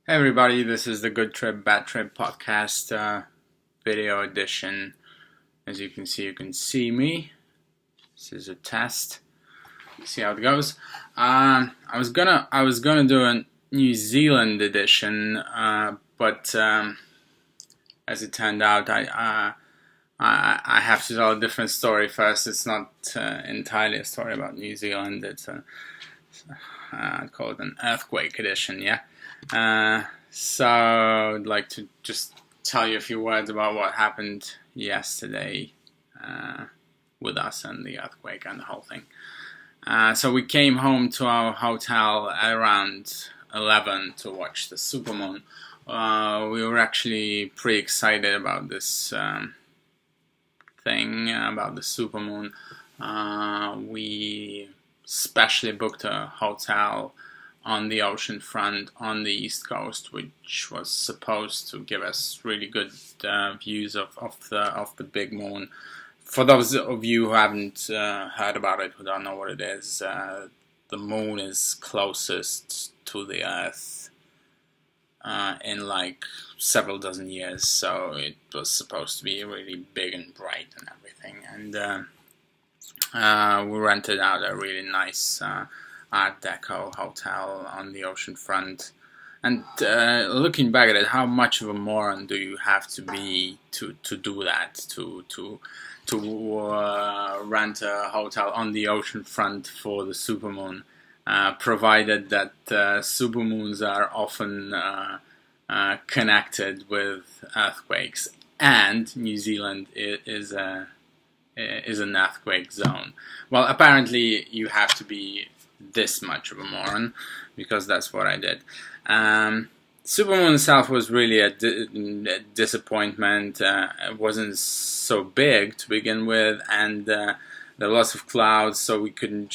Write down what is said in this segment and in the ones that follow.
Hey everybody, this is the Good Trip, Bad Trip podcast video edition. As you can see me. This is a test. See how it goes. I was gonna do a New Zealand edition, but as it turned out, I have to tell a different story first. It's not entirely a story about New Zealand. I'd call it an earthquake edition, yeah. So I'd like to just tell you a few words about what happened yesterday with us and the earthquake and the whole thing. So we came home to our hotel at around 11 to watch the supermoon. We were actually pretty excited about this thing, about the supermoon. We specially booked a hotel on the ocean front on the east coast, which was supposed to give us really good views of the big moon. For those of you who haven't heard about it, who don't know what it is, the moon is closest to the Earth in like several dozen years, so it was supposed to be really big and bright and everything. And we rented out a really nice Art Deco hotel on the ocean front. And looking back at it, how much of a moron do you have to be to do that? To rent a hotel on the ocean front for the supermoon, provided that supermoons are often connected with earthquakes, and New Zealand is an earthquake zone. Well, apparently you have to be this much of a moron, because that's what I did. Supermoon itself was really a disappointment. It wasn't so big to begin with, and there were lots of clouds, so we couldn't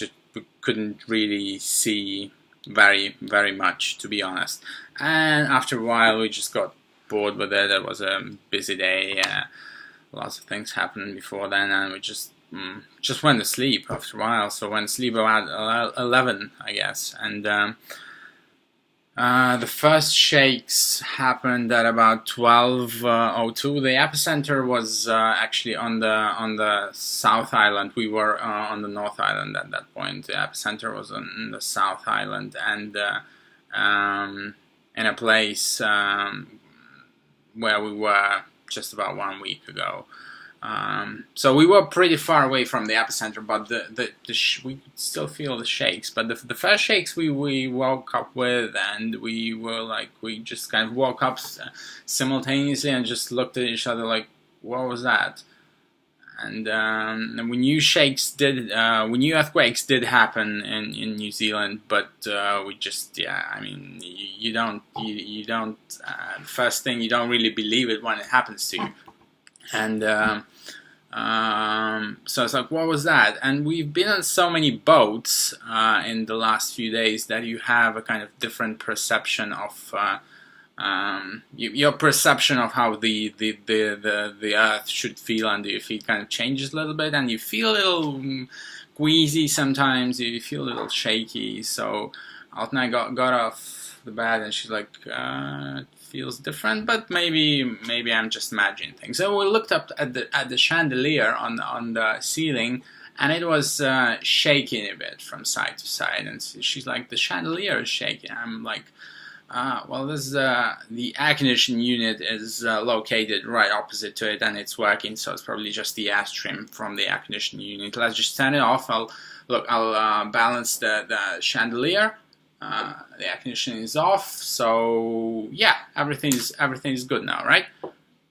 really see very much, to be honest. And after a while, we just got bored with it. It was a busy day. Lots of things happened before then, and we just went to sleep after a while. So went to sleep about 11, I guess. And the first shakes happened at about 12:02. The epicenter was actually on the South Island. We were on the North Island at that point. The epicenter was on the South Island, and in a place where we were just about 1 week ago. So we were pretty far away from the epicenter, but we could still feel the shakes. But the first shakes we woke up with, and we just kind of woke up simultaneously and just looked at each other like, what was that? And we knew we knew earthquakes did happen in New Zealand, but we just, you don't, first thing, you don't really believe it when it happens to you. And so it's like, what was that? And we've been on so many boats in the last few days that you have a kind of different perception of your perception of how the earth should feel under your feet kind of changes a little bit, and you feel a little queasy sometimes. You feel a little shaky. So Alton and I got off the bed, and she's like, it feels different, but maybe I'm just imagining things. So we looked up at the chandelier on the ceiling, and it was shaking a bit from side to side. And she's like, the chandelier is shaking. I'm like, well, this is the air conditioning unit is located right opposite to it, and it's working. So it's probably just the airstream from the air conditioning unit. Let's just turn it off. I'll balance the chandelier. The air conditioning is off, so yeah, everything's good now, right?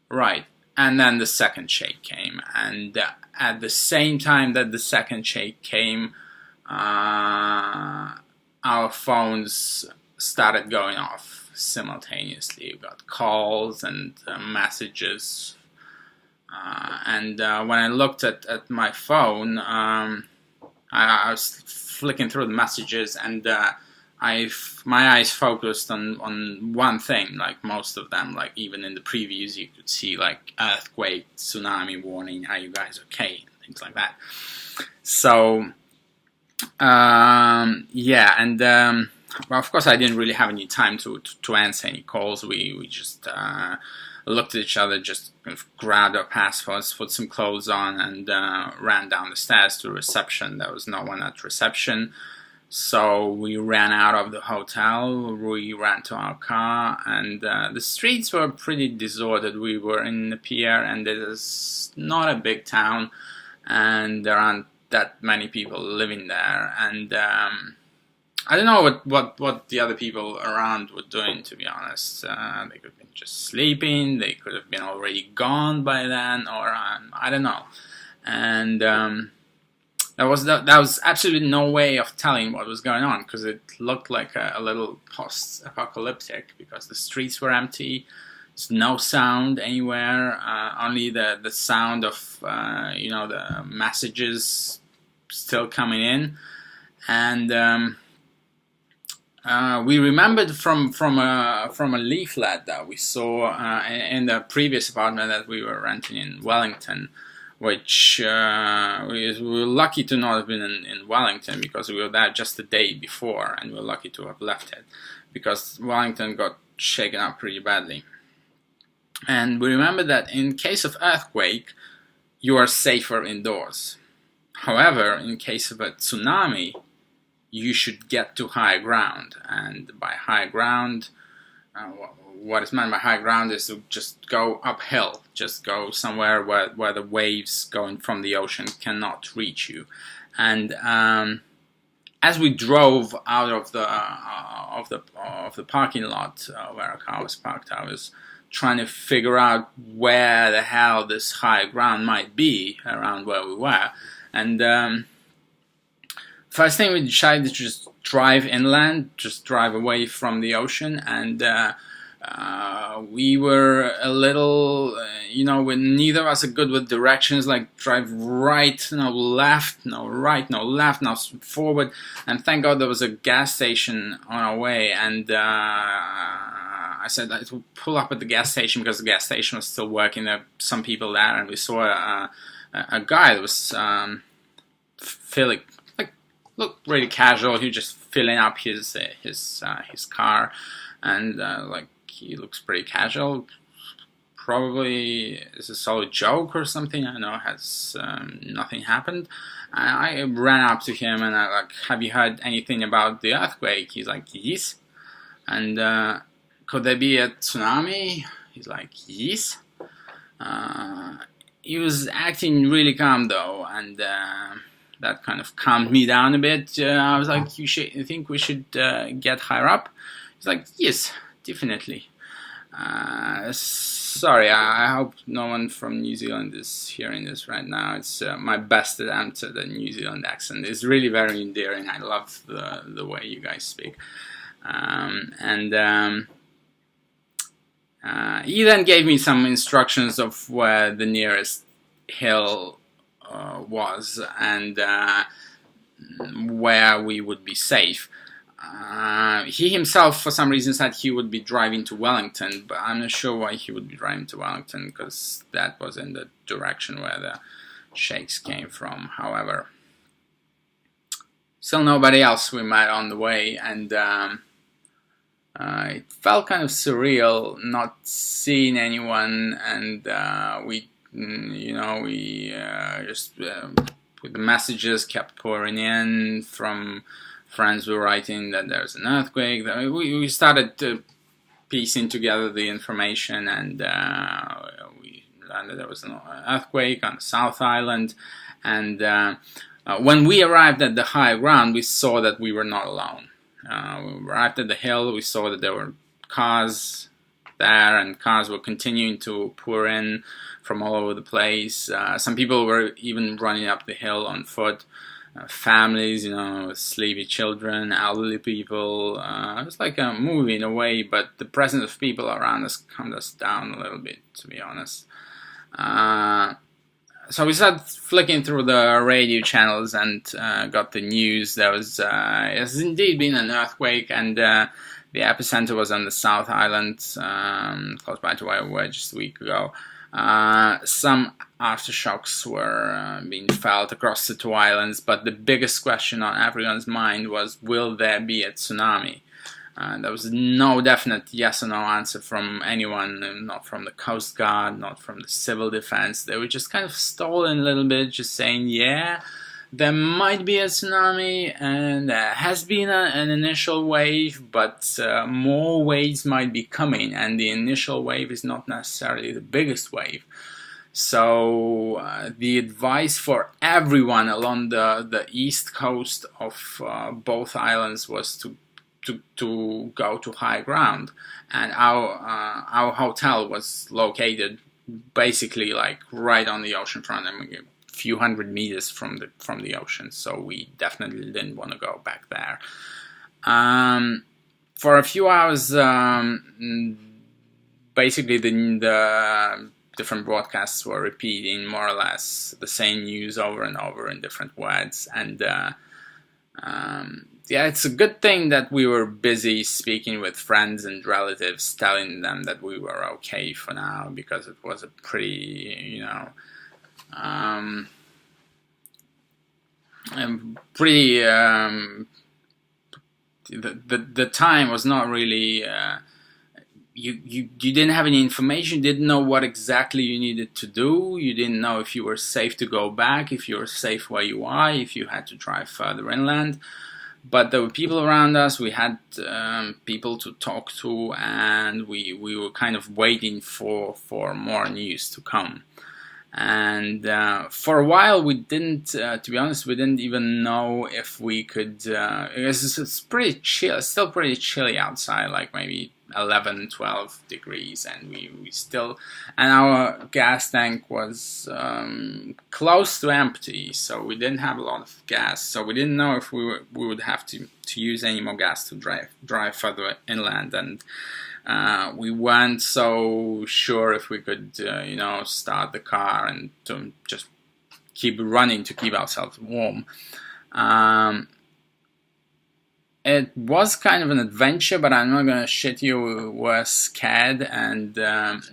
Right. And then the second shake came, and at the same time that the second shake came, our phones started going off simultaneously. We got calls and messages, and when I looked at my phone, I was flicking through the messages, and my eyes focused on one thing, like most of them. Like even in the previews, you could see like earthquake, tsunami warning, are you guys okay? Things like that. So yeah, and well, of course, I didn't really have any time to answer any calls. We just looked at each other, just kind of grabbed our passports, put some clothes on, and ran down the stairs to reception. There was no one at reception. So we ran out of the hotel, we ran to our car, and the streets were pretty disordered. We were in the pier, and it is not a big town, and there aren't that many people living there. And I don't know what the other people around were doing, to be honest. They could have been just sleeping, they could have been already gone by then, or I don't know. And there was absolutely no way of telling what was going on, because it looked like a little post-apocalyptic, because the streets were empty. There's no sound anywhere, only the sound of the messages still coming in. And we remembered from a leaflet that we saw in the previous apartment that we were renting in Wellington, which we were lucky to not have been in Wellington, because we were there just the day before, and we were lucky to have left it, because Wellington got shaken up pretty badly. And we remember that in case of earthquake, you are safer indoors. However, in case of a tsunami, you should get to high ground. And by high ground, what is meant by high ground is to just go uphill, just go somewhere where the waves going from the ocean cannot reach you. And as we drove out of the parking lot where our car was parked, I was trying to figure out where the hell this high ground might be around where we were. And first thing, we decided to just drive inland, just drive away from the ocean. And we were a little, when neither of us are good with directions, like drive right, no left, no right, no left, no forward. And thank God there was a gas station on our way. And I said I would pull up at the gas station, because the gas station was still working. There were some people there, and we saw a guy that was filling, looked really casual. He was just filling up his car, and he looks pretty casual. Probably is a solid joke or something. I know has nothing happened. I ran up to him and I have you heard anything about the earthquake? He's like, yes. And could there be a tsunami? He's like, yes. He was acting really calm though, and that kind of calmed me down a bit. I was like, you think we should get higher up? He's like, yes, definitely. Sorry, I hope no one from New Zealand is hearing this right now. It's my best attempt at a New Zealand accent. It's really very endearing. I love the way you guys speak. He then gave me some instructions of where the nearest hill was, and where we would be safe. He himself, for some reason, said he would be driving to Wellington, but I'm not sure why he would be driving to Wellington, because that was in the direction where the shakes came from. However, still nobody else we met on the way, and it felt kind of surreal not seeing anyone, and just with the messages kept pouring in from friends were writing that there's an earthquake. We started piecing together the information, and we learned that there was an earthquake on the South Island. And when we arrived at the high ground, we saw that we were not alone. We arrived at the hill, we saw that there were cars there, and cars were continuing to pour in from all over the place. Some people were even running up the hill on foot. Families, with sleepy children, elderly people. It was like a movie in a way, but the presence of people around us calmed us down a little bit, to be honest. So we started flicking through the radio channels and got the news. There has indeed been an earthquake, and the epicenter was on the South Island, close by to where we were just a week ago. Some aftershocks were being felt across the two islands, but the biggest question on everyone's mind was, will there be a tsunami? There was no definite yes or no answer from anyone, not from the Coast Guard, not from the civil defense. They were just kind of stalling a little bit, just saying, yeah, there might be a tsunami, and there has been an initial wave, but more waves might be coming, and the initial wave is not necessarily the biggest wave. So the advice for everyone along the east coast of both islands was to go to high ground, and our hotel was located basically like right on the ocean front, I mean, a few hundred meters from the ocean. So we definitely didn't want to go back there. For a few hours, basically the different broadcasts were repeating more or less the same news over and over in different words, and yeah, it's a good thing that we were busy speaking with friends and relatives, telling them that we were okay for now, because it was a pretty, the time was not really. You didn't have any information, didn't know what exactly you needed to do, you didn't know if you were safe to go back, if you were safe where you are, if you had to drive further inland. But there were people around us, we had people to talk to, and we were kind of waiting for more news to come. And for a while we didn't, to be honest, we didn't even know if we could, it's pretty chill, it's still pretty chilly outside, like maybe 11-12 degrees, and we still, and our gas tank was close to empty, so we didn't have a lot of gas, so we didn't know if we would have to use any more gas to drive further inland, and we weren't so sure if we could start the car and to just keep running to keep ourselves warm. It was kind of an adventure, but I'm not gonna shit you, we were scared, and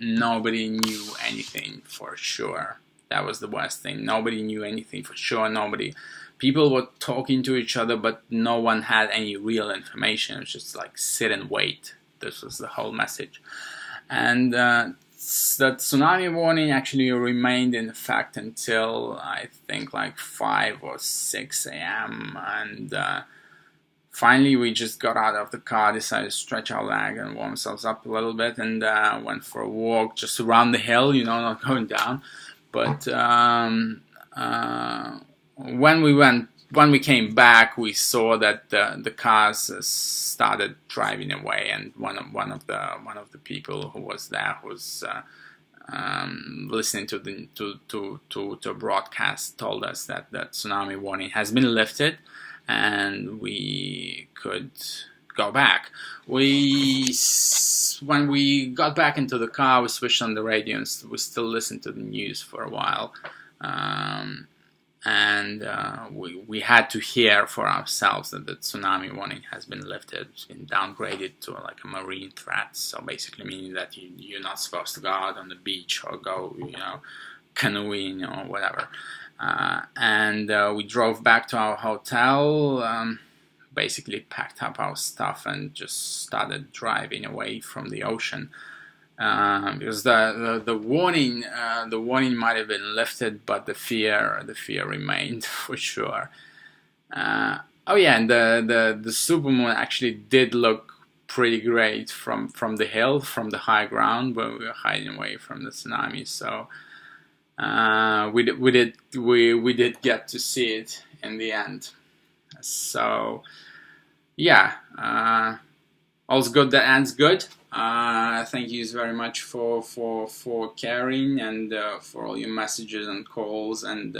nobody knew anything for sure. That was the worst thing. Nobody knew anything for sure. People were talking to each other, but no one had any real information. It was just like sit and wait. This was the whole message. And the tsunami warning actually remained in effect until I think like 5 or 6 a.m. and finally we just got out of the car, decided to stretch our leg and warm ourselves up a little bit, and went for a walk just around the hill, not going down. But when we came back, we saw that the cars started driving away, and one of the people who was there was listening to the broadcast, told us that the tsunami warning has been lifted and we could go back. When we got back into the car, we switched on the radio and we still listened to the news for a while. We had to hear for ourselves that the tsunami warning has been lifted. It's been downgraded to like a marine threat, so basically meaning that you're not supposed to go out on the beach or go, canoeing or whatever. We drove back to our hotel, basically packed up our stuff and just started driving away from the ocean. Because the warning might have been lifted, but the fear remained for sure. And the supermoon actually did look pretty great from the hill, from the high ground where we were hiding away from the tsunami. So we did get to see it in the end. So yeah, all's good that ends good. Thank you very much for caring and for all your messages and calls, and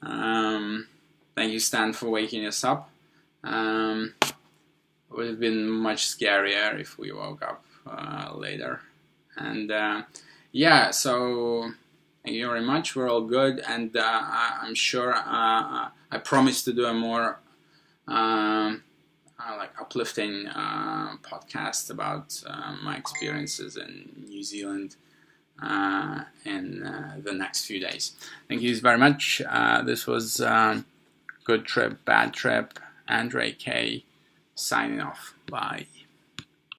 thank you, Stan, for waking us up. It would have been much scarier if we woke up later. And so thank you very much. We're all good, and I'm sure I promise to do a more uplifting podcast about my experiences in New Zealand in the next few days. Thank you very much. This was Good Trip, Bad Trip. Andre K signing off. Bye.